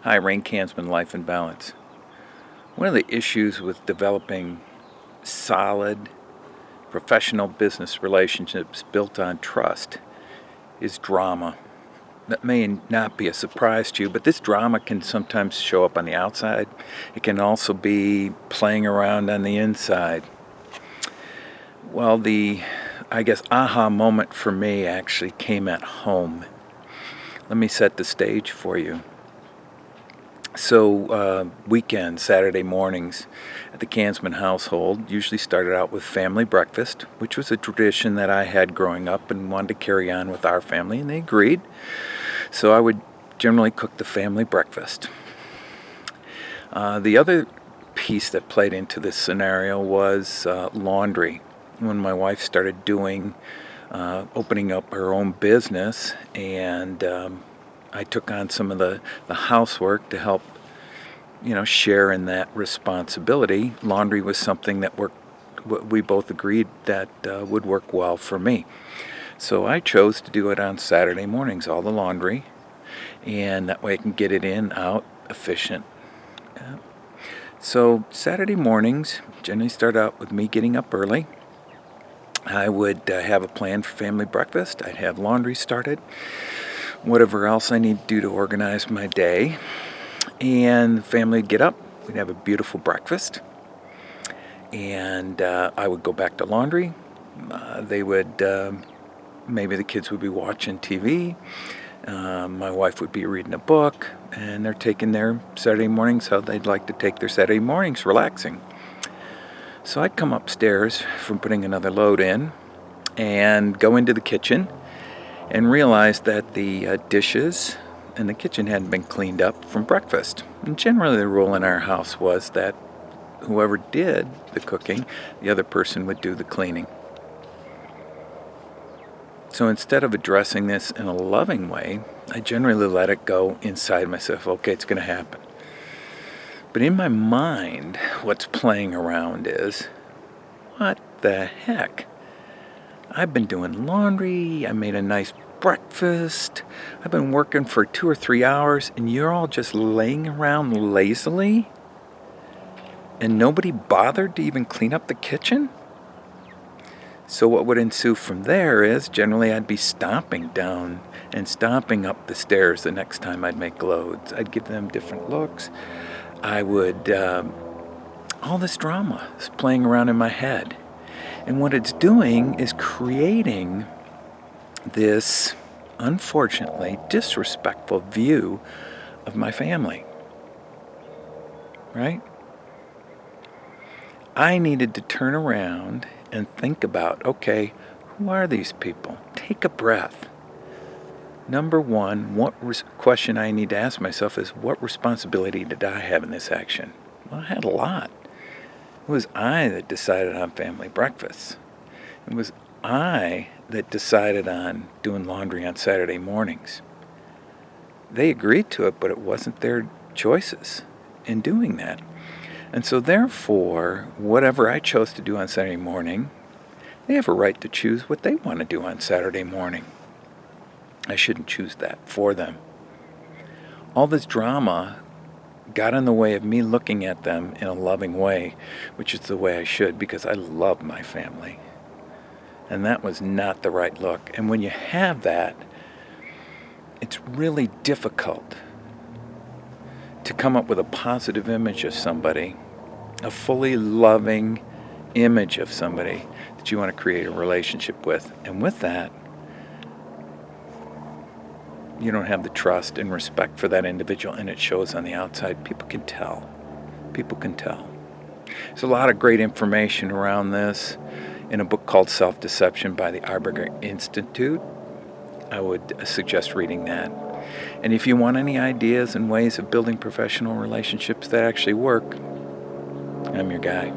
Hi, Rain Kansman, Life in Balance. One of the issues with developing solid professional business relationships built on trust is drama. That may not be a surprise to you, but this drama can sometimes show up on the outside. It can also be playing around on the inside. Well, aha moment for me actually came at home. Let me set the stage for you. So, weekends, Saturday mornings at the Kansman household usually started out with family breakfast, which was a tradition that I had growing up and wanted to carry on with our family, and they agreed. So I would generally cook the family breakfast. The other piece that played into this scenario was laundry. When my wife started opening up her own business, and I took on some of the housework to help, share in that responsibility. Laundry was something that we both agreed that would work well for me. So I chose to do it on Saturday mornings, all the laundry, and that way I can get it in, out, efficient. So Saturday mornings generally start out with me getting up early. I would have a plan for family breakfast. I'd have laundry started, whatever else I need to do to organize my day. And the family would get up. We'd have a beautiful breakfast. And I would go back to laundry. Maybe the kids would be watching TV. My wife would be reading a book. And they're taking their Saturday mornings how they'd like to take their Saturday mornings, relaxing. So I'd come upstairs from putting another load in and go into the kitchen and realized that the dishes in the kitchen hadn't been cleaned up from breakfast. And generally the rule in our house was that whoever did the cooking, the other person would do the cleaning. So instead of addressing this in a loving way, I generally let it go inside myself. Okay, it's going to happen. But in my mind, what's playing around is, what the heck? I've been doing laundry, I made a nice breakfast, I've been working for 2 or 3 hours, and you're all just laying around lazily? And nobody bothered to even clean up the kitchen? So what would ensue from there is generally I'd be stomping down and stomping up the stairs the next time I'd make loads. I'd give them different looks. I would, all this drama is playing around in my head. And what it's doing is creating this, unfortunately, disrespectful view of my family. Right? I needed to turn around and think about, okay, who are these people? Take a breath. Number one, question I need to ask myself is, what responsibility did I have in this action? Well, I had a lot. It was I that decided on family breakfasts. It was I that decided on doing laundry on Saturday mornings. They agreed to it, but it wasn't their choices in doing that. And so therefore, whatever I chose to do on Saturday morning, they have a right to choose what they want to do on Saturday morning. I shouldn't choose that for them. All this drama got in the way of me looking at them in a loving way, which is the way I should, because I love my family. And that was not the right look. And when you have that, it's really difficult to come up with a positive image of somebody, a fully loving image of somebody that you want to create a relationship with. And with that, you don't have the trust and respect for that individual, and it shows on the outside. People can tell. There's a lot of great information around this in a book called Self-Deception by the Arbinger Institute. I would suggest reading that. And if you want any ideas and ways of building professional relationships that actually work, I'm your guy.